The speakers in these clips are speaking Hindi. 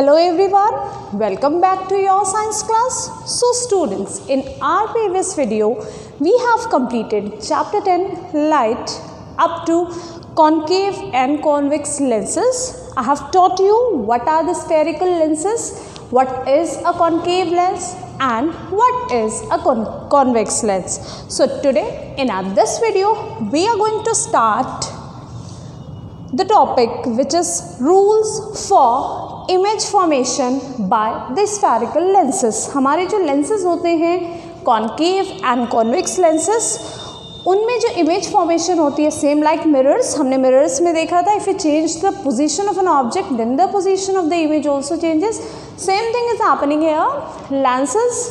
Hello everyone, welcome back to your science class. So students, in our previous video, we have completed chapter 10 light up to concave and convex lenses. I have taught you what are the spherical lenses, what is a concave lens and what is a convex lens. So today in this video, we are going to start the topic which is rules for image formation by the spherical lenses. हमारे जो लेंसेज होते हैं कॉन्केव एंड कॉन्वेक्स लेंसेज, उनमें जो इमेज फॉर्मेशन होती है सेम लाइक मिरर्स. हमने मिरर्स में देखा था if you change the position of an object then the position of the image also changes. Same thing is happening here. Lenses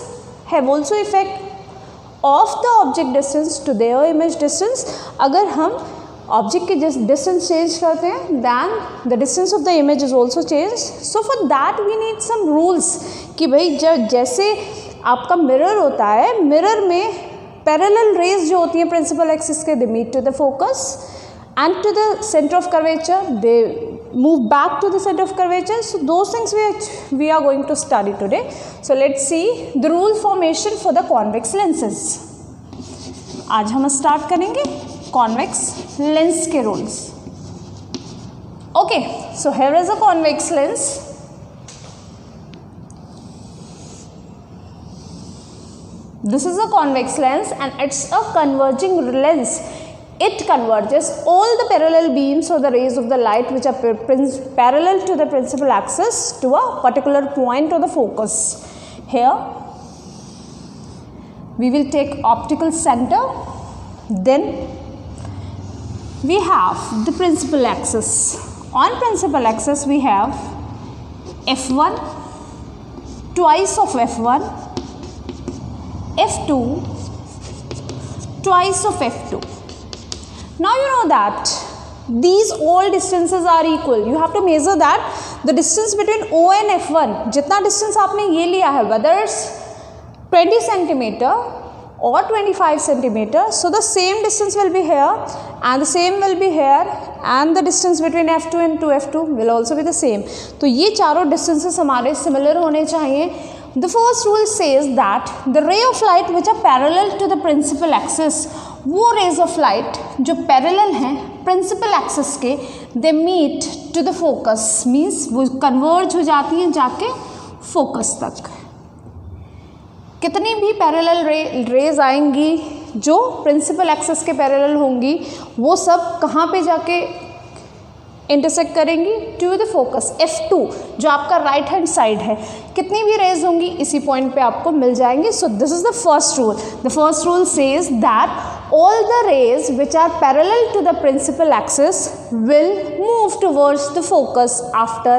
have also effect of the object distance to their image distance. अगर हम ऑब्जेक्ट की डिस्टेंस चेंज करते हैं then the distance of the image is also change. So for that we need some rules कि भाई जब जैसे आपका मिरर होता है, मिरर में पैरेलल रेज जो होती हैं प्रिंसिपल एक्सिस के, they meet to the focus and to the centre of curvature, they move back to the centre of curvature. So those things we are going to study today. So let's see the rule formation for the convex lenses. आज हम स्टार्ट करेंगे कॉन्वेक्स लेंस के rules. Okay, so here is a convex lens. This is a convex lens and it's a converging lens. It converges all the parallel beams or the rays of the light which are parallel to the principal axis to a particular point or the focus. Here we will take optical center, then we have the principal axis. On principal axis we have f1, twice of f1, f2, twice of f2. Now you know that these all distances are equal. You have to measure that the distance between O and f1, जितना distance आपने ये लिया है, whether it's 20 centimeter or 25 centimeter, so the same distance will be here and the same will be here and the distance between f2 and 2f2 will also be the same. तो ये चारों distances हमारे similar होने चाहिए. The first rule says that the ray of light which are parallel to the principal axis, वो rays of light जो parallel हैं principal axis के, they meet to the focus, means वो converge हो जाती हैं जाके focus तक. कितनी भी पैरेलल रेज आएंगी जो प्रिंसिपल एक्सिस के पैरेलल होंगी, वो सब कहाँ पे जाके इंटरसेक्ट करेंगी? टू द फोकस F2 जो आपका राइट हैंड साइड है. कितनी भी रेज होंगी इसी पॉइंट पे आपको मिल जाएंगी. So this is the first rule. The first rule says that all the rays which are parallel to the principal axis will move towards the focus after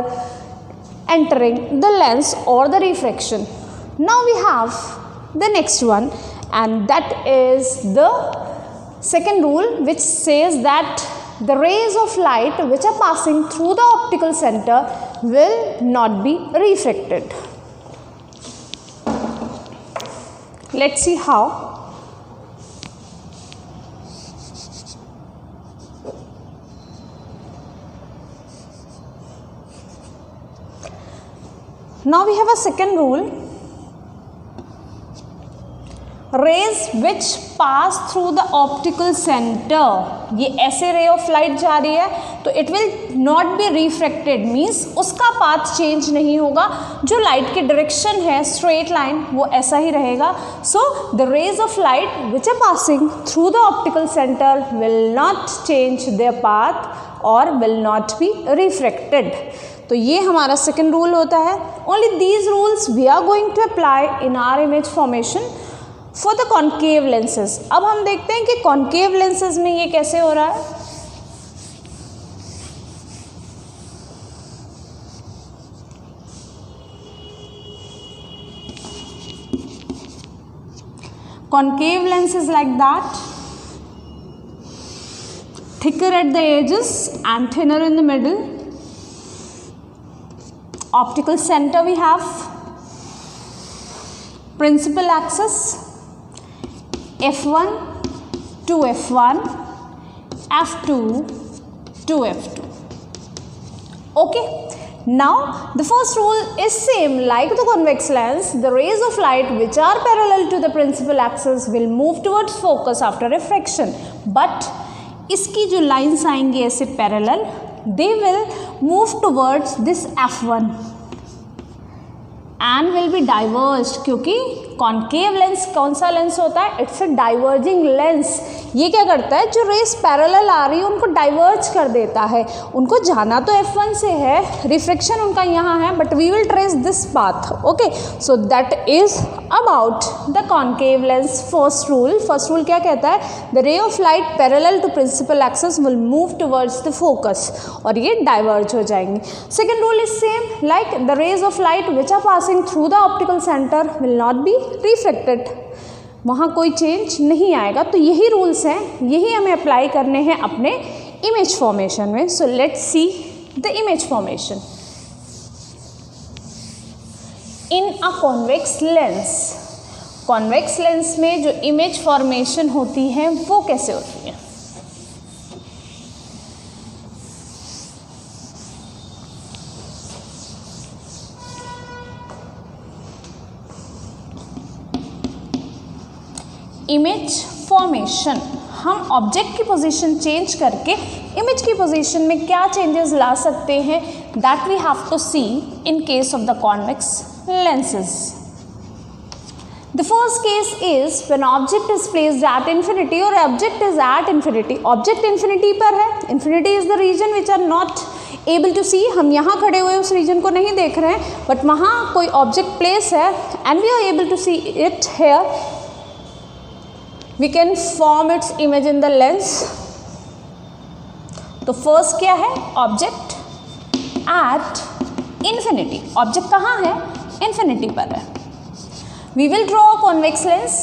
entering the lens or the refraction. Now we have the next one and that is the second rule which says that the rays of light which are passing through the optical center will not be refracted. Let's see how. Now we have a second rule. Rays which pass through the optical center, ये ऐसे ray of light जा रही है तो it will not be refracted, means उसका path change नहीं होगा. जो light की direction है straight line वो ऐसा ही रहेगा. So the rays of light which are passing through the optical center will not change their path or will not be refracted. तो ये हमारा second rule होता है. Only these rules we are going to apply in our image formation for the concave lenses. अब हम देखते हैं कि concave lenses में ये कैसे हो रहा है. Concave lens is like that, thicker at the edges and thinner in the middle. Optical center we have principal axis f1 to f1, f2 to f2. Okay, Now the first rule is same like the convex lens. The rays of light which are parallel to the principal axis will move towards focus after refraction. But इसकी जो lines आएंगी ऐसे parallel, they will move towards this F1 and will be diverged, क्योंकि कॉन्केव लेंस कौन सा लेंस होता है? It's a diverging lens. ये क्या करता है? जो रेस पैरेलल आ रही है उनको डाइवर्ज कर देता है. उनको जाना तो F1 से है, रिफ्लेक्शन उनका यहाँ है, but we will trace this path. Okay, so that is about the concave lens. First rule क्या कहता है? The ray of light parallel to principal axis will move towards the focus, और ये डाइवर्ज हो जाएंगे. Second rule is same like the rays of light which are passing through the optical centre will not be reflected. वहाँ कोई चेंज नहीं आएगा. तो यही रूल्स हैं, यही हमें अप्लाई करने हैं अपने इमेज फॉर्मेशन में. सो let's see the image formation in a convex lens. Convex lens में जो इमेज फॉर्मेशन होती है वो कैसे होती है? इमेज फॉर्मेशन, हम ऑब्जेक्ट की पोजीशन चेंज करके इमेज की पोजीशन में क्या चेंजेस ला सकते हैं, that we have to see in case of the convex lenses. The first case is when object is placed at infinity और object is at infinity. Object infinity पर है. Infinity is the region which are not able to see. हम यहाँ खड़े हुए उस रीजन को नहीं देख रहे हैं, बट वहाँ कोई ऑब्जेक्ट प्लेस है and we are able to see it here. We can form its image in the lens. तो फर्स्ट क्या है? Object at infinity. ऑब्जेक्ट कहाँ है? इन्फिनिटी पर है. We will draw a convex lens.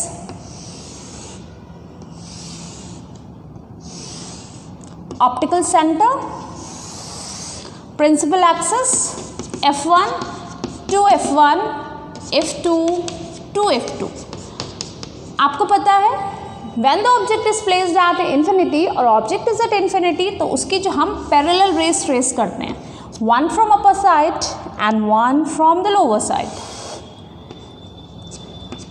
Optical centre, principal axis F1 to F1, F2 to F2. आपको पता है when the object is placed at infinity और object is at infinity, तो उसकी जो हम parallel rays trace करते हैं, one from upper side and one from the lower side.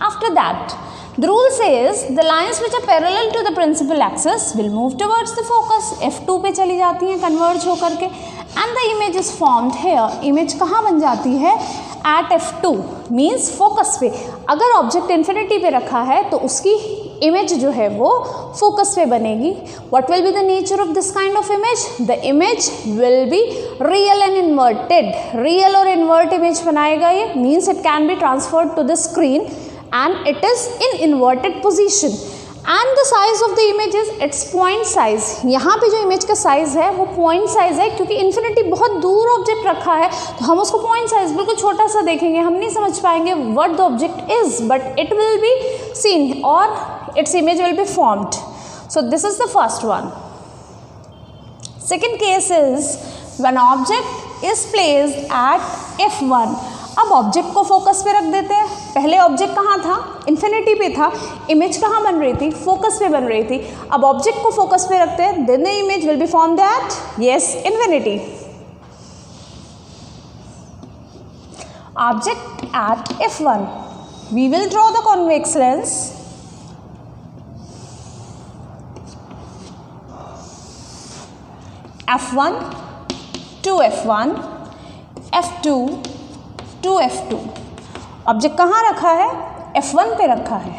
After that, the rule says the lines which are parallel to the principal axis will move towards the focus. F2 पे चली जाती हैं converge होकर के, and the image is formed here. Image कहाँ बन जाती है? At F2 मीन्स फोकस पे. अगर ऑब्जेक्ट इन्फिनिटी पे रखा है तो उसकी इमेज जो है वो फोकस पे बनेगी. What will be the nature of this kind of image? The image will be real and inverted. Real और इन्वर्ट इमेज बनाएगा ये, means it can be transferred to the screen and it is in inverted position. And the size of the image is its point size. यहाँ पे जो इमेज का साइज है वो पॉइंट साइज है, क्योंकि इन्फिनिटी बहुत दूर ऑब्जेक्ट रखा है तो हम उसको पॉइंट साइज बिल्कुल छोटा सा देखेंगे. हम नहीं समझ पाएंगे what the object is, but it will be seen और its image will be formed. So this is the first one. Second case is when object is placed at F1. अब ऑब्जेक्ट को फोकस पे रख देते हैं. पहले ऑब्जेक्ट कहाँ था? इन्फिनिटी पे था. इमेज कहाँ बन रही थी? फोकस पे बन रही थी. अब ऑब्जेक्ट को फोकस पे रखते हैं, then the image will be formed at yes infinity. Object at F1. We will draw the convex lens. F1 to F1, F2 to F2. Object कहाँ रखा है? F1 पे रखा है.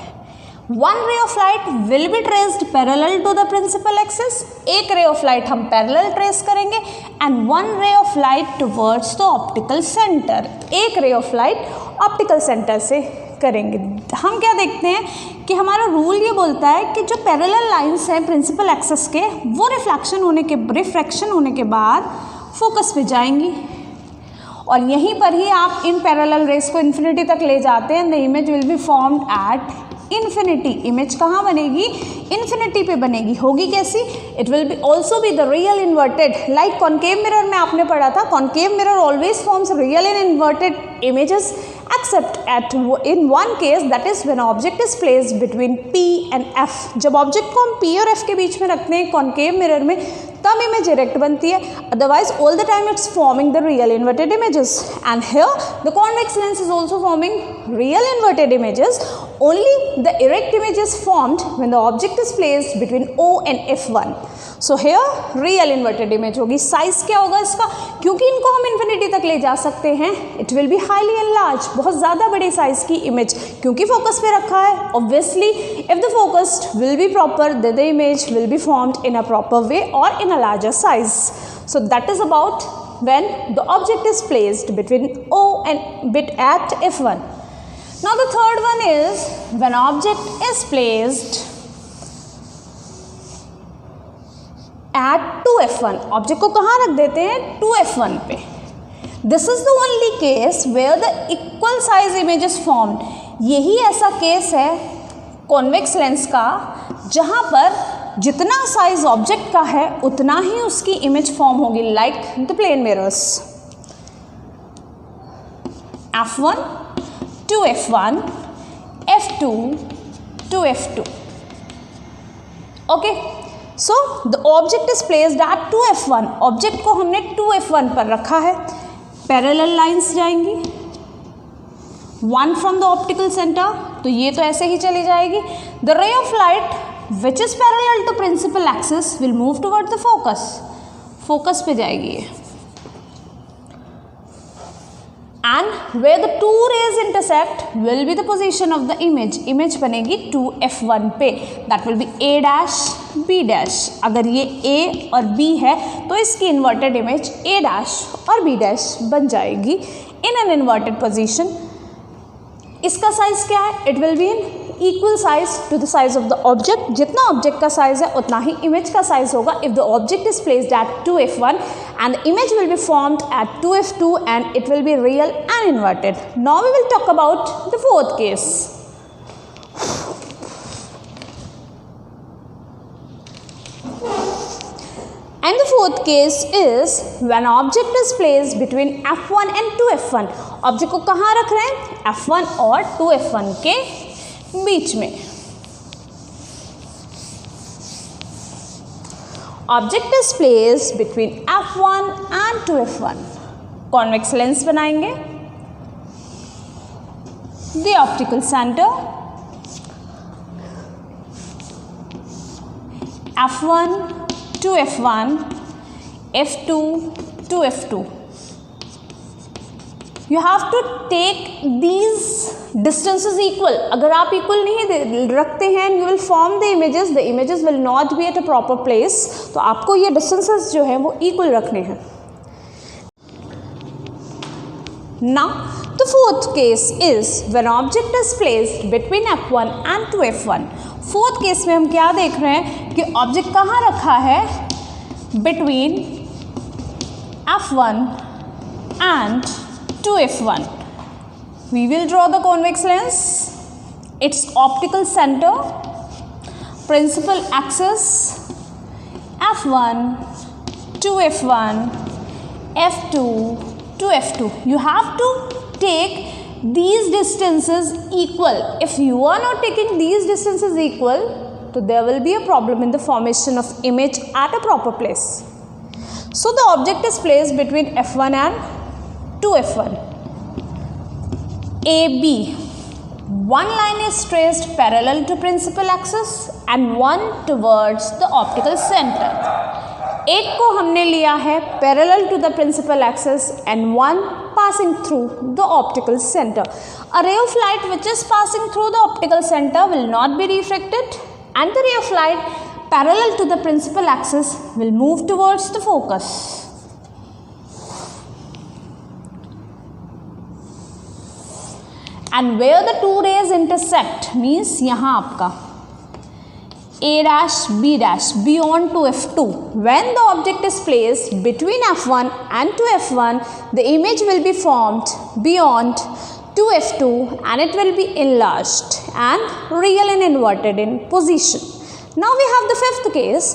One ray of light will be traced parallel to the principal axis. एक रे ऑफ लाइट हम पैरेलल ट्रेस करेंगे and one ray of light towards the optical centre. एक ray of light optical centre से करेंगे. हम क्या देखते हैं कि हमारा रूल ये बोलता है कि जो पैरेलल लाइंस हैं प्रिंसिपल एक्सिस के, वो रिफ्रैक्शन होने के बाद फोकस पे जाएंगी और यहीं पर ही आप इन पैरेलल रेस को इन्फिनिटी तक ले जाते हैं. The image will be formed at infinity. Image कहाँ बनेगी? इन्फिनिटी पे बनेगी. होगी कैसी? It will B also be the real inverted. Like concave mirror में आपने पढ़ा था, concave mirror always forms real and inverted images except at in one case, that is when object is placed between P and F. जब ऑब्जेक्ट को हम P और F के बीच में रखते हैं कॉन्केव मिरर में, तब इमेज इरेक्ट बनती है, otherwise all the time it's forming the real inverted images. And here the convex lens is also forming real inverted images. Only the erect image is formed when the object is placed between O and F1. So here real inverted image होगी. साइज क्या होगा इसका, क्योंकि इनको हम इन्फिनिटी तक ले जा सकते हैं, it will be highly enlarge, बहुत ज़्यादा बड़ी साइज की इमेज, क्योंकि फोकस पे रखा है. Obviously if the focused will be proper, the image will be formed in a proper way और in a larger size. So that is about when the object is placed between O and bit at F1. Now the third one is when object is placed at 2F1. object को कहाँ रख देते हैं, 2F1 पे. This is the only case where the equal size image is formed. यही ऐसा केस है कॉन्वेक्स लेंस का जहाँ पर जितना साइज ऑब्जेक्ट का है उतना ही उसकी इमेज फॉर्म होगी, like the plane mirrors. F1 to F1, F2 to F2. Okay, so the object is placed at 2F1. Object को हमने 2F1 पर रखा है. पैरेलल लाइंस जाएंगी, one from the optical centre, तो ये तो ऐसे ही चली जाएगी. The ray of light which is parallel to principal axis will move towards the focus. Focus पे जाएगी ये. And where the two rays intersect will be the position of the image. Image बनेगी 2F1 पे. That will be A dash B dash. अगर ये A और B है तो इसकी inverted image A dash और B dash बन जाएगी in an inverted position. इसका साइज क्या है, it will be in equal size to the size of the object. जितना ऑब्जेक्ट का साइज है उतना ही इमेज का साइज होगा. If the object is placed at 2F1 and the image will be formed at 2F2 and it will be real and inverted. Now we will talk about the fourth case. And the fourth case is when object is placed between F1 and 2F1. Object को कहाँ रख रहे हैं, F1 और 2F1 के बीच में. Object is placed between F1 and 2F1. Convex lens बनाएंगे. The optical centre F1 to F1, F2 to F2. You have to take these distances equal. अगर आप equal नहीं रखते हैं, you will form the images. The images will not be at a proper place. तो आपको ये distances जो हैं वो equal रखने हैं. Now the fourth case is when object is placed between F1 and 2F1. Fourth case में हम क्या देख रहे हैं कि ऑब्जेक्ट कहाँ रखा है, between F1 and 2F1. We will draw the convex lens, its optical center, principal axis, F1 to F1, F2 to F2. You have to take these distances equal. If you are not taking these distances equal, so there will be a problem in the formation of image at a proper place. So the object is placed between F1 and 2F1. AB. One line is traced parallel to principal axis and one towards the optical center. एक को हमने लिया है parallel to the principal axis and one passing through the optical center. A ray of light which is passing through the optical center will not be refracted and the ray of light parallel to the principal axis will move towards the focus. And where the two rays intersect means यहाँ आपका A dash B dash beyond 2F2. When the object is placed between F1 and 2F1, the image will be formed beyond 2F2 and it will be enlarged and real and inverted in position. Now we have the fifth case,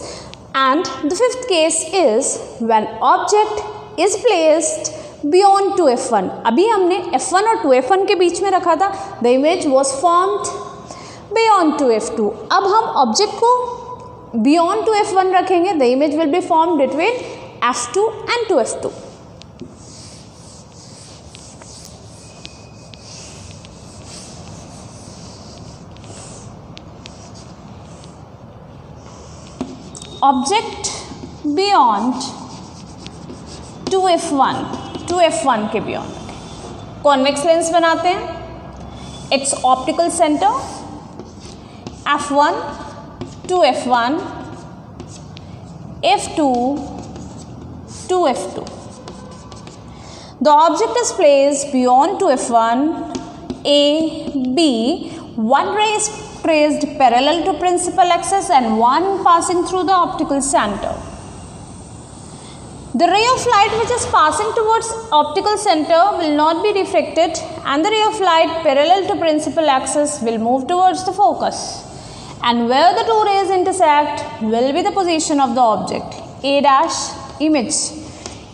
and the fifth case is when object is placed beyond 2F1. अभी हमने F1 और 2F1 के बीच में रखा था. The image was formed beyond 2F2. अब हम ऑब्जेक्ट को बियॉन्ड टू F1 रखेंगे, the image will B form between F2 and 2F2. Object beyond 2F1 के बियॉन्ड कॉन्वेक्स लेंस बनाते हैं. It's optical centre F1 2F1, F2 2F2. The object is placed beyond 2F1, A, B. One ray is placed parallel to principal axis and one passing through the optical center. The ray of light which is passing towards optical center will not be refracted, and the ray of light parallel to principal axis will move towards the focus. And where the two rays intersect will be the position of the object. A dash image,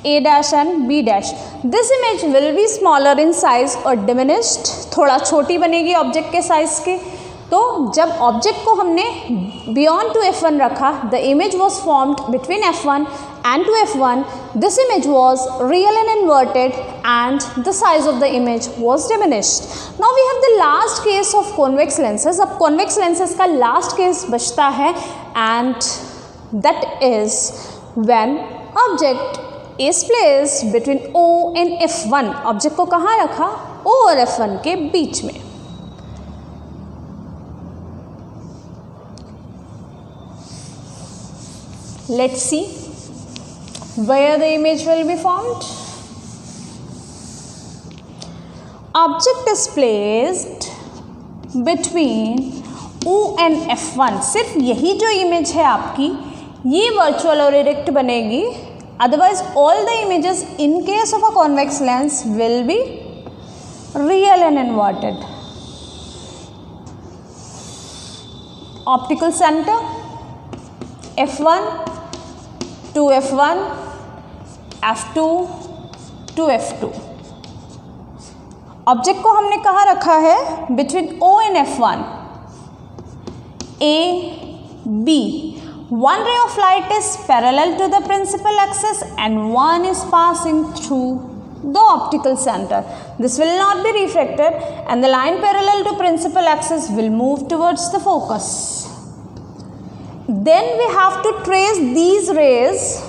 A dash and B dash. This image will be smaller in size or diminished. थोड़ा छोटी बनेगी ऑब्जेक्ट के साइज के. तो जब ऑब्जेक्ट को हमने बियॉन्ड टू F1 रखा, the image was formed between F1 and 2F1. This image was real and inverted, and the size of the image was diminished. Now we have the last case of convex lenses. अब convex lenses का last case बचता है, and that is when object is placed between O and F1. Object को कहाँ रखा? O और F1 के बीच में. Let's see where the image will be formed. Object is placed between O and F1. सिर्फ यही जो इमेज है आपकी, ये वर्चुअल और इरेक्ट बनेगी. Otherwise all the images in case of a convex lens will be real and inverted. Optical center F1 2F1, F2 2F2. Object को हमने कहाँ रखा है? Between O and F1. A, B. One ray of light is parallel to the principal axis and one is passing through the optical center. This will not be refracted, and the line parallel to principal axis will move towards the focus. Then we have to trace these rays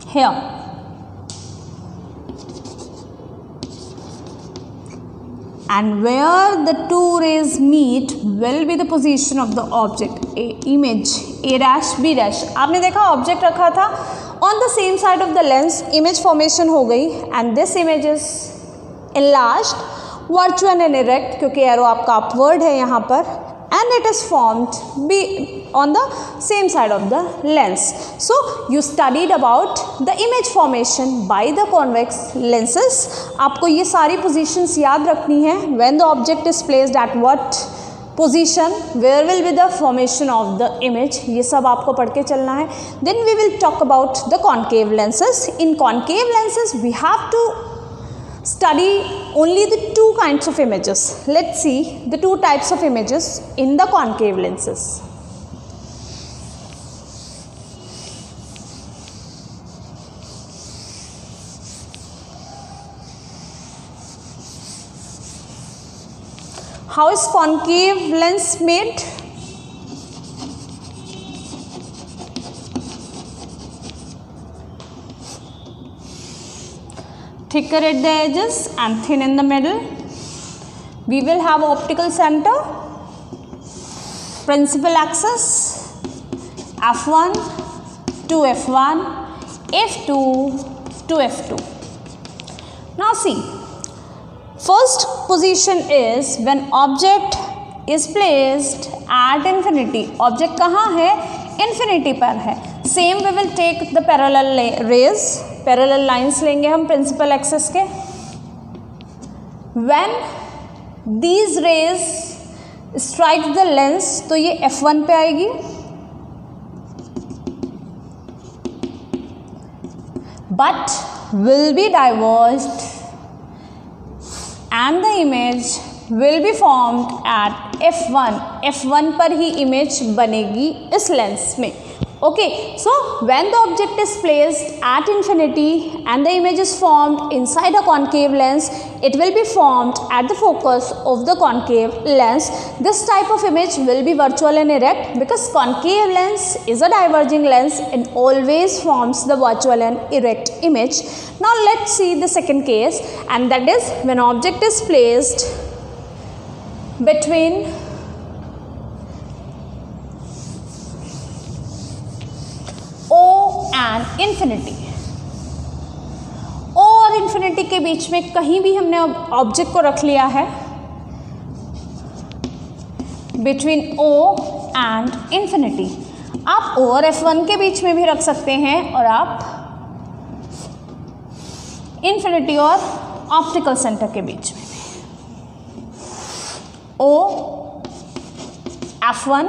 here. And where the two rays meet will be the position of the object. A image A dash B dash. आपने देखा ऑब्जेक्ट रखा था on the same side of the lens, image formation हो गई, and this image is enlarged, virtual and erect क्योंकि एरो आपका अपवर्ड है यहाँ पर, and it is formed on the same side of the lens. So you studied about the image formation by the convex lenses. आपको ये सारी positions याद रखनी है. When the object is placed at what position, where will be the formation of the image, ये सब आपको पढ़ के चलना है. Then we will talk about the concave lenses. In concave lenses we have to study only the two kinds of images. Let's see the two types of images in the concave lenses. How is concave lens made? Thicker at the edges and thin in the middle. We will have optical center, principal axis, F1 to F1, F2 to F2. Now see, first position is when object is placed at infinity. Object कहाँ है? Infinity पर है. Same we will take the parallel rays, parallel lines लेंगे हम principal axis के. When these rays strike the lens, तो ये F1 पे आएगी. But will be diverged and the image will be formed at F1 पर ही इमेज बनेगी इस लेंस में. Okay, so when the object is placed at infinity and the image is formed inside a concave lens, it will be formed at the focus of the concave lens. This type of image will be virtual and erect because concave lens is a diverging lens and always forms the virtual and erect image. Now let's see the second case, and that is when object is placed between O and infinity. O और infinity के बीच में कहीं भी हमने ऑब्जेक्ट को रख लिया है. Between O and infinity. आप O और F1 के बीच में भी रख सकते हैं और आप infinity और ऑप्टिकल सेंटर के बीच में भी. O F1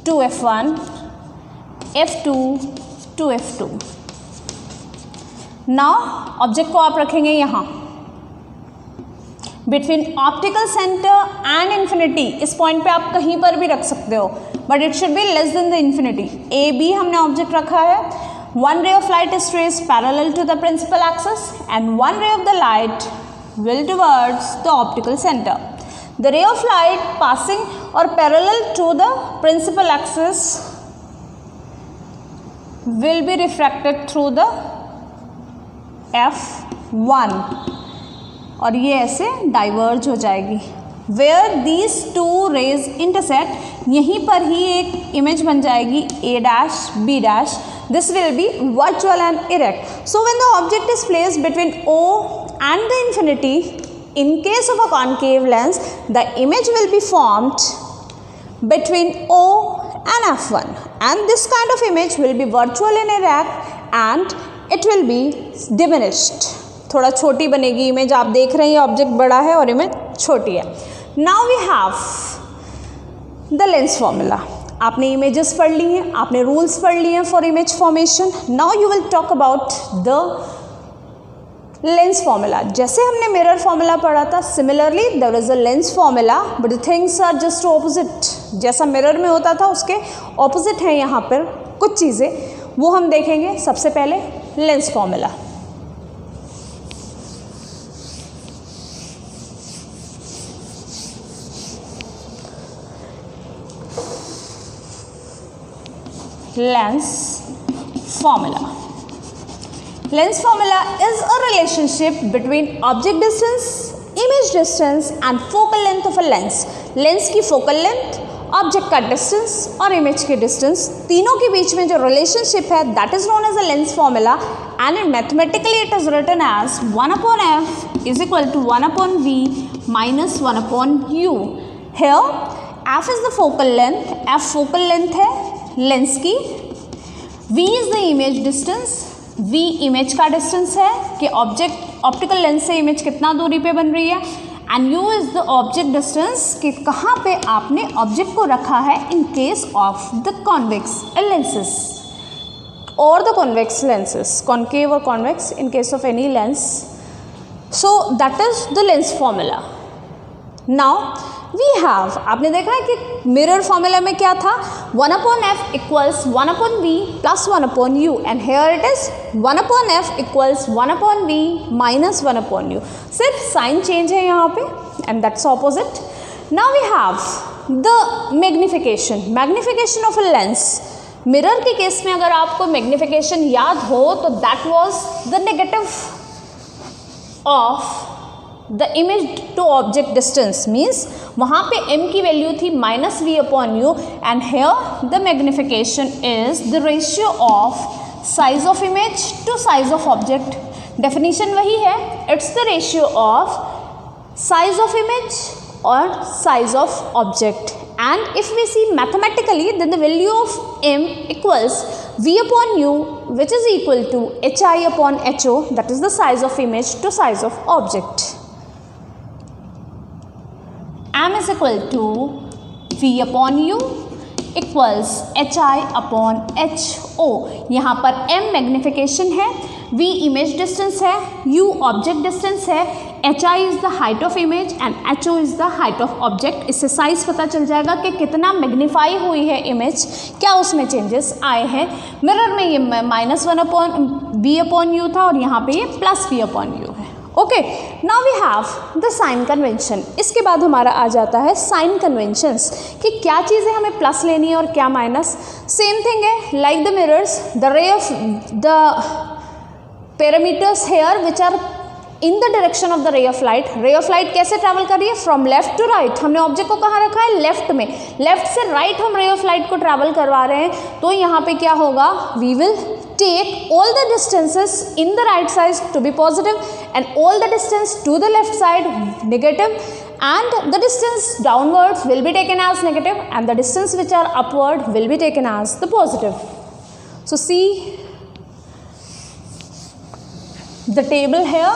to F1, F2 to F2. Now object को आप रखेंगे यहाँ between optical centre and infinity. इस पॉइंट पे आप कहीं पर भी रख सकते हो, but it should be less than the infinity. A B हमने ऑब्जेक्ट रखा है. One ray of light is traced parallel to the principal axis and one ray of the light will towards the optical centre. The ray of light passing और parallel to the principal axis will be refracted through the F1 और ये ऐसे डाइवर्ज हो जाएगी. Where these two rays intersect, यहीं पर ही एक इमेज बन जाएगी A dash B dash. This will be virtual and erect. So when the object is placed between O and the infinity, in case of a concave lens, the image will be formed between O and F1, and this kind of image will be virtual and erect and it will be diminished. थोड़ा छोटी बनेगी इमेज. आप देख रहे हैं ऑब्जेक्ट बड़ा है और इमेज छोटी है. Now we have the lens formula. आपने इमेजेस पढ़ ली हैं, आपने रूल्स पढ़ लिए हैं for image formation. Now you will talk about the lens formula. जैसे हमने मिरर फॉर्मूला पढ़ा था, similarly there is a lens formula, but the things are just opposite. जैसा मिरर में होता था उसके ऑपोजिट है यहाँ पर कुछ चीज़ें, वो हम देखेंगे. सबसे पहले lens formula. Lens formula. Lens formula is a relationship between object distance, image distance and focal length of a lens. Lens की focal length, object का distance और image की distance, तीनों के बीच में जो relationship है that is known as a lens formula, and mathematically it is written as 1 upon f is equal to 1 upon v minus 1 upon u. Here f is the focal length, f focal length है lens की, v is the image distance, v image का डिस्टेंस है कि ऑब्जेक्ट ऑप्टिकल लेंस से इमेज कितना दूरी पे बन रही है, and u is the object distance कि कहाँ पे आपने ऑब्जेक्ट को रखा है in case of the convex lenses और द कॉन्वेक्स लेंसेज, कॉन्केव और convex in case of any lens. So that is the lens formula. Now we have, आपने देखा है कि मिरर फॉर्मूला में क्या था, 1 upon f equals 1 upon v plus 1 upon u, and here it is 1 upon f equals 1 upon v minus 1 upon u. सिर्फ साइन चेंज है यहाँ पे and that's opposite. Now we have the magnification. Magnification of a lens. Mirror के केस में अगर आपको मैग्निफिकेशन याद हो तो that was the negative of the image to object distance, means वहाँ पे m की वैल्यू थी minus v upon u, and here the magnification is the ratio of size of image to size of object. Definition वही है, it's the ratio of size of image और size of object. And if we see mathematically, then the value of m equals v upon u, which is equal to hi upon ho, that is the size of image to size of object. M is equal to v upon u equals hi upon ho. यहाँ पर m मैग्निफिकेशन है, v इमेज डिस्टेंस है, u ऑब्जेक्ट डिस्टेंस है, HI is the height of image and HO is the height of object. इससे साइज पता चल जाएगा कि कितना मैग्नीफाई हुई है इमेज, क्या उसमें चेंजेस आए हैं। मिरर में ये -1/b/u था और यहाँ पे ये +b/u है। Okay, now we have the sign convention. इसके बाद हमारा आ जाता है साइन कन्वेंशंस कि क्या चीज़ें हमें प्लस लेनी है और क्या माइनस। सेम थिंग है like the mirrors, the ray of the parameters here which are in the direction of the ray of light. Ray of light कैसे ट्रैवल कर रही है? From left to right. हमने ऑब्जेक्ट को कहाँ रखा है? लेफ्ट में। लेफ्ट से राइट हम रे ऑफ लाइट को ट्रैवल करवा रहे हैं, तो यहाँ पे क्या होगा? We will take all the distances in the right side to be positive and all the distance to the left side negative, and the distance downwards will be taken as negative and the distance which are upward will be taken as the positive. So see the table here.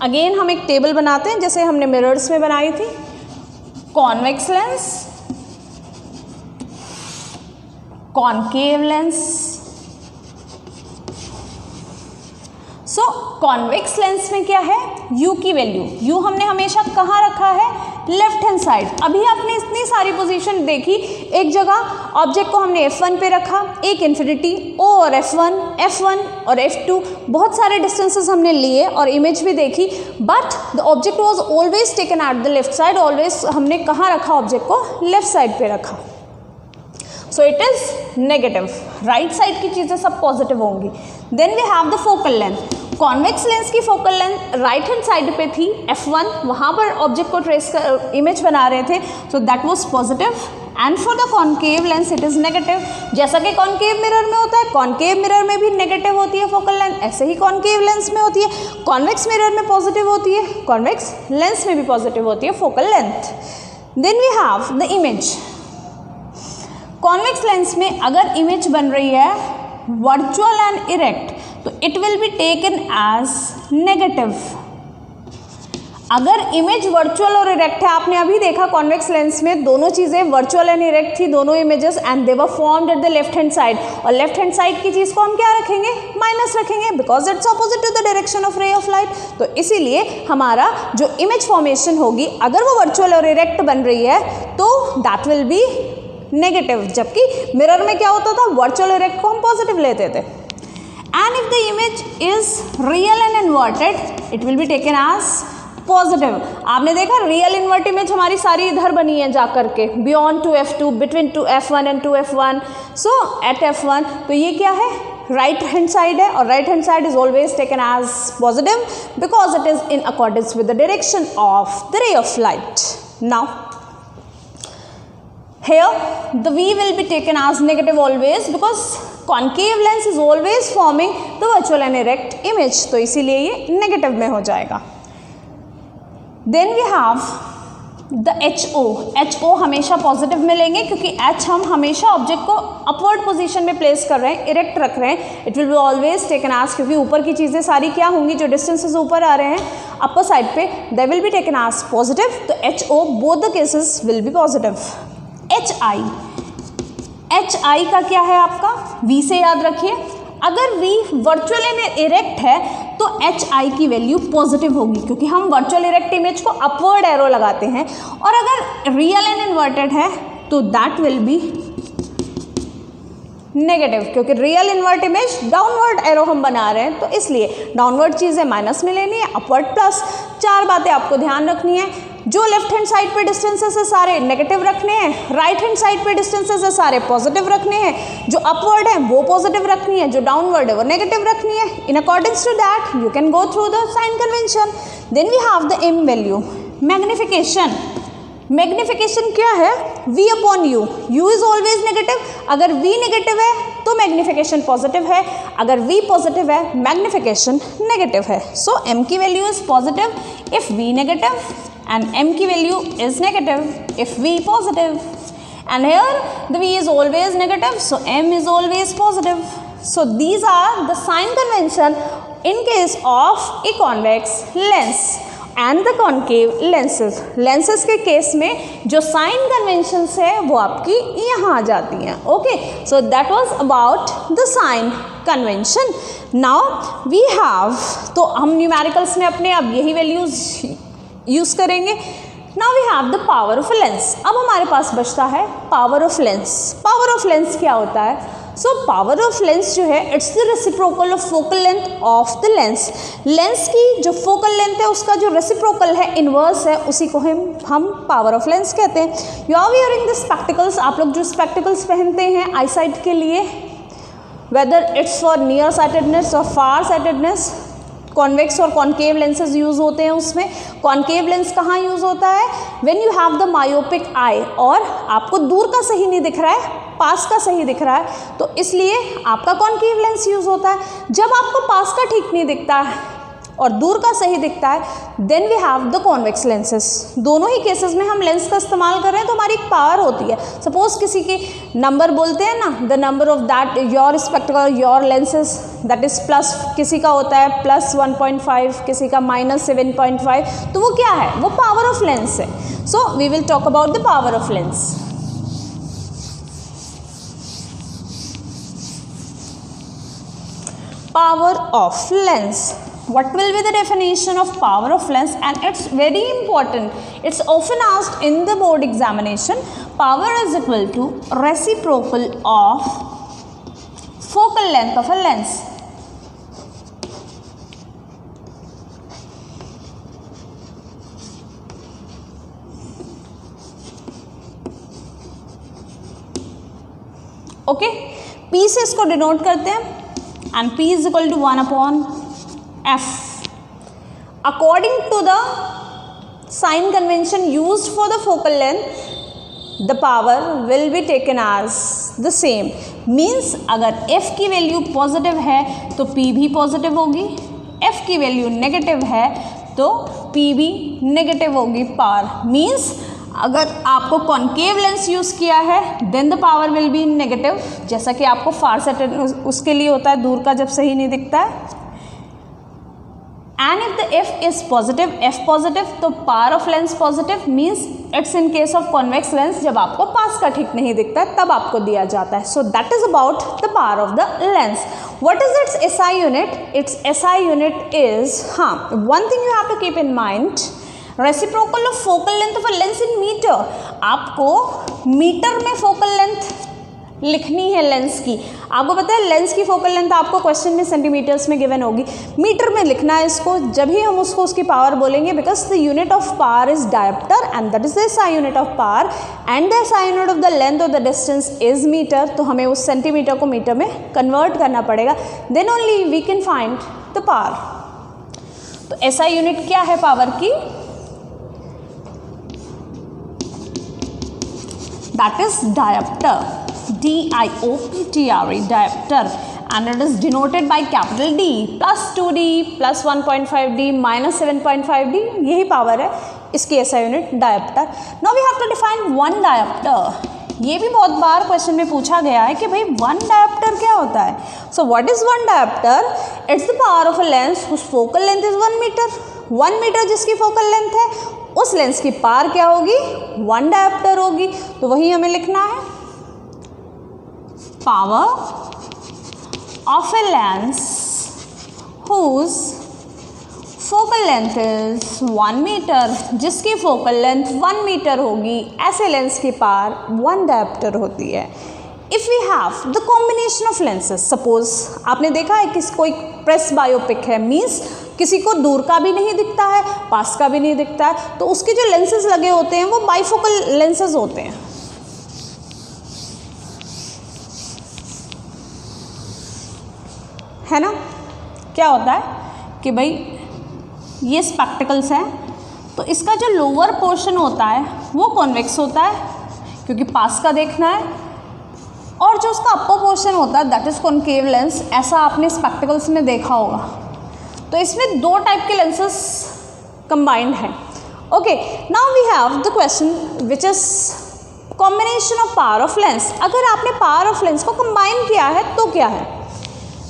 Again हम एक टेबल बनाते हैं जैसे हमने मिरर्स में बनाई थी। Convex lens, concave lens. So convex lens में क्या है? u की वैल्यू, u हमने हमेशा कहाँ रखा है? Left hand side. अभी आपने इतनी सारी पोजीशन देखी, एक जगह ऑब्जेक्ट को हमने f1 पे रखा, एक इन्फिनिटी, o और f1, f1 और f2, बहुत सारे डिस्टेंसेस हमने लिए और इमेज भी देखी, but the object was always taken at the left side. Always हमने कहाँ रखा? ऑब्जेक्ट को लेफ्ट साइड पे रखा। So it is negative. Right side की चीज़ें सब पॉजिटिव होंगी। Then we have the focal length. Convex lens की focal length right hand side पे थी f1, वहाँ पर ऑब्जेक्ट को ट्रेस कर इमेज बना रहे थे, so that was positive. And for the concave lens it is negative. जैसा कि कॉनकेव मिरर में होता है, कॉनकेव मिरर में भी नेगेटिव होती है फोकल लेंथ, ऐसे ही कॉनकेव लेंस में होती है। कॉन्वेक्स मिरर में पॉजिटिव होती है, कॉन्वेक्स लेंस में भी पॉजिटिव होती है focal length. Then we have the image. Convex lens में अगर इमेज बन रही है वर्चुअल एंड इरेक्ट, तो it will be taken as negative. अगर इमेज वर्चुअल और इरेक्ट है, आपने अभी देखा कॉन्वेक्स लेंस में दोनों चीज़ें वर्चुअल एंड इरेक्ट थी, दोनों images, and they were formed at the left hand side. और लेफ्ट हैंड साइड की चीज़ को हम क्या रखेंगे? माइनस रखेंगे, because it's opposite to the direction of ray of light. तो इसीलिए हमारा जो इमेज फॉर्मेशन होगी, अगर वो वर्चुअल और इरेक्ट बन रही है तो दैट विल बी नेगेटिव, जबकि मिरर में क्या होता था? वर्चुअल इरेक्ट को हम पॉजिटिव लेते थे। And if the image is real and inverted it will be taken as positive. आपने देखा रियल इन्वर्ट इमेज हमारी सारी इधर बनी है जा करके, beyond two f2, between two f1 and two f1, so at f1। तो ये क्या है? राइट हैंड साइड है, और right hand side is always taken as positive because it is in accordance with the direction of the ray of light. Now here the V will be taken as negative always because concave lens is always forming the virtual and erect image, तो इसीलिए ये negative में हो जाएगा। Then we have the HO। HO हमेशा पॉजिटिव में लेंगे क्योंकि H हम हमेशा ऑब्जेक्ट को अपवर्ड पोजीशन में प्लेस कर रहे हैं, इरेक्ट रख रहे हैं। It will be always taken as, क्योंकि ऊपर की चीज़ें सारी क्या होंगी? जो डिस्टेंसेस ऊपर आ रहे हैं अपर साइड पे, they will be taken as positive. तो HO both the cases will be positive. HI, HI का क्या है आपका? V से याद रखिए। अगर V वर्चुअल एंड इरेक्ट है तो HI की वैल्यू पॉजिटिव होगी, क्योंकि हम वर्चुअल इरेक्ट इमेज को अपवर्ड एरो लगाते हैं। और अगर रियल एंड इन्वर्टेड है तो दैट विल बी नेगेटिव, क्योंकि real invert image downward arrow हम बना रहे हैं, तो इसलिए डाउनवर्ड चीज़ें माइनस में लेनी है, अपवर्ड प्लस। 4 बातें आपको ध्यान रखनी है। जो लेफ्ट हैंड साइड पे डिस्टेंसेस है सारे नेगेटिव रखने हैं, राइट हैंड साइड पे डिस्टेंसेस है सारे पॉजिटिव रखने हैं, जो अपवर्ड है वो पॉजिटिव रखनी है, जो डाउनवर्ड है वो नेगेटिव रखनी है। In accordance to that you can go through the sign convention. Then we have the m value. Magnification, magnification क्या है? V upon U। U is always negative. अगर V नेगेटिव है तो मैग्निफिकेशन पॉजिटिव है, अगर V पॉजिटिव है मैग्निफिकेशन नेगेटिव है। सो M की value is positive if V negative and M की value is negative if V positive, and here the V is always negative, so M is always positive. So these are the sign convention in case of a convex lens and the concave lenses. Lenses के केस में जो sign conventions है वो आपकी यहाँ आ जाती हैं। Okay, so that was about the sign convention. Now we have, तो हम न्यूमेरिकल्स में अपने अब यही वैल्यूज यूज़ करेंगे। Now we have the power of lens. अब हमारे पास बचता है power of lens. Power of lens क्या होता है? सो पावर ऑफ लेंस जो है it's the reciprocal of focal length of the lens. Lens की जो फोकल लेंथ है उसका जो रेसिप्रोकल है, इन्वर्स है, उसी को हम पावर ऑफ लेंस कहते हैं। You are wearing the spectacles. आप लोग जो स्पेक्टिकल्स पहनते हैं आई साइट के लिए, whether it's for near sightedness और फार साइटेडनेस, कॉन्वेक्स और कॉन्केव लेंसेज यूज़ होते हैं उसमें। कॉन्केव लेंस कहाँ यूज़ होता है? When you have the myopic eye, और आपको दूर का सही नहीं दिख रहा है, पास का सही दिख रहा है, तो इसलिए आपका कॉन्केव लेंस यूज़ होता है। जब आपको पास का ठीक नहीं दिखता है और दूर का सही दिखता है, then we have the convex lenses. दोनों ही केसेस में हम लेंस का इस्तेमाल कर रहे हैं तो हमारी एक पावर होती है। सपोज किसी के नंबर बोलते हैं ना, the number of that your spectacled your lenses that is plus, किसी का होता है प्लस 1.5, किसी का माइनस 7.5, तो वो क्या है? वो पावर ऑफ लेंस है। So we will talk about the power of lens. Power of lens. What will be the definition of power of lens? And it's very important. It's often asked in the board examination. Power is equal to reciprocal of focal length of a lens. Okay? P से इसको डिनोट करते हैं and P is equal to 1 upon F. According to the sign convention used for the focal length, the power will be taken as the same. Means अगर F की वैल्यू पॉजिटिव है तो P भी पॉजिटिव होगी, F की वैल्यू नेगेटिव है तो P भी नेगेटिव होगी पावर। मीन्स अगर आपको कॉन्केव लेंस यूज़ किया है then the power will be negative, जैसा कि आपको फार साइड उसके लिए होता है, दूर का जब सही नहीं दिखता है। And if the F is positive, F positive, तो power of lens positive. Means it's in case of convex lens, जब आपको पास का ठीक नहीं दिखता है तब आपको दिया जाता है। So that is about the power of the lens. What is its SI unit? Its SI unit is, हाँ, one thing you have to keep in mind, reciprocal of focal length of a lens in metre. आपको मीटर में फोकल लेंथ लिखनी है लेंस की। आपको पता है लेंस की फोकल लेंथ आपको क्वेश्चन में सेंटीमीटर्स में गिवन होगी, मीटर में लिखना है इसको, जब ही हम उसको उसकी पावर बोलेंगे, because the unit of power is dioptre and that is the SI unit of power and the SI unit of the length of the distance is metre. तो हमें उस सेंटीमीटर को मीटर में कन्वर्ट करना पड़ेगा, then only we can find the power. तो एसआई यूनिट क्या है पावर की? that is diopter, D-I-O-P-T-R-E, diopter, and it is denoted by capital D, plus 2D, plus 1.5D, minus 7.5D, यही पावर है इसकी ऐसा unit dioptre. Now we have to define one dioptre. ये भी बहुत बार क्वेश्चन में पूछा गया है कि भाई वन डायोप्टर क्या होता है। So what is one dioptre? It's the power of a lens whose focal length is 1 metre. 1 metre जिसकी फोकल लेंथ है उस लेंस की पावर क्या होगी? 1 डायोप्टर होगी। तो वही हमें लिखना है, power of a lens whose focal length is 1 metre, जिसकी फोकल लेंथ 1 मीटर होगी, ऐसे लेंस की पावर 1 डायोप्टर होती है। If we have the combination of lenses, suppose आपने देखा है कि कोई प्रेस बायोपिक है, मीन्स किसी को दूर का भी नहीं दिखता है, पास का भी नहीं दिखता है, तो उसके जो लेंसेज लगे होते हैं वो बाइफोकल लेंसेज होते हैं। है ना? क्या होता है कि भाई ये स्पेक्टिकल्स हैं, तो इसका जो लोअर पोर्शन होता है वो कॉन्वेक्स होता है क्योंकि पास का देखना है, और जो उसका अपर पोर्शन होता है दैट इज कॉन्केव लेंस। ऐसा आपने स्पेक्टिकल्स में देखा होगा। तो इसमें 2 टाइप के लेंसेस कंबाइंड हैं। Okay, now we have the question which is combination of power of lens. अगर आपने पावर ऑफ लेंस को कंबाइन किया है तो क्या है?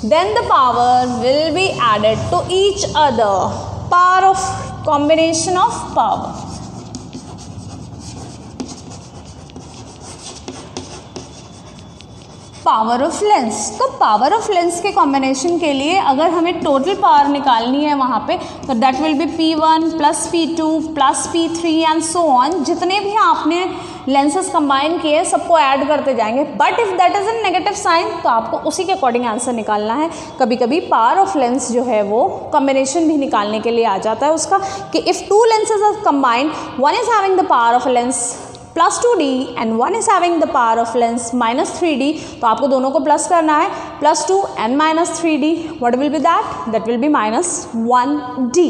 Then the power will be added to each other, power of combination of power. Power of lens. तो पावर ऑफ लेंस के कॉम्बिनेशन के लिए अगर हमें टोटल पावर निकालनी है वहाँ पे, तो that will B P1 plus P2 plus P3 and so on. जितने भी आपने लेंसेज कंबाइन किए सबको ऐड करते जाएंगे, but if that is in negative sign तो आपको उसी के अकॉर्डिंग आंसर निकालना है। कभी कभी पावर ऑफ लेंस जो है वो कॉम्बिनेशन भी निकालने के लिए आ जाता है उसका, कि if two lenses are combined, one is having the power of lens plus 2D and one is having the power of lens minus 3D, तो आपको दोनों को प्लस करना है, plus 2 and minus 3D, what will be that will be minus 1D।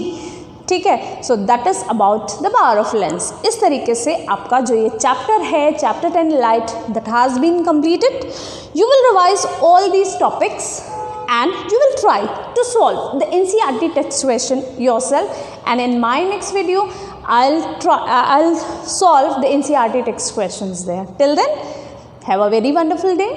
ठीक है, so that is about the power of lens. इस तरीके से आपका जो ये चैप्टर है, chapter 10 light, that has been completed. You will revise all these topics and you will try to solve the NCERT text question yourself, and in my next video I'll solve the NCERT text questions there. Till then, have a very wonderful day.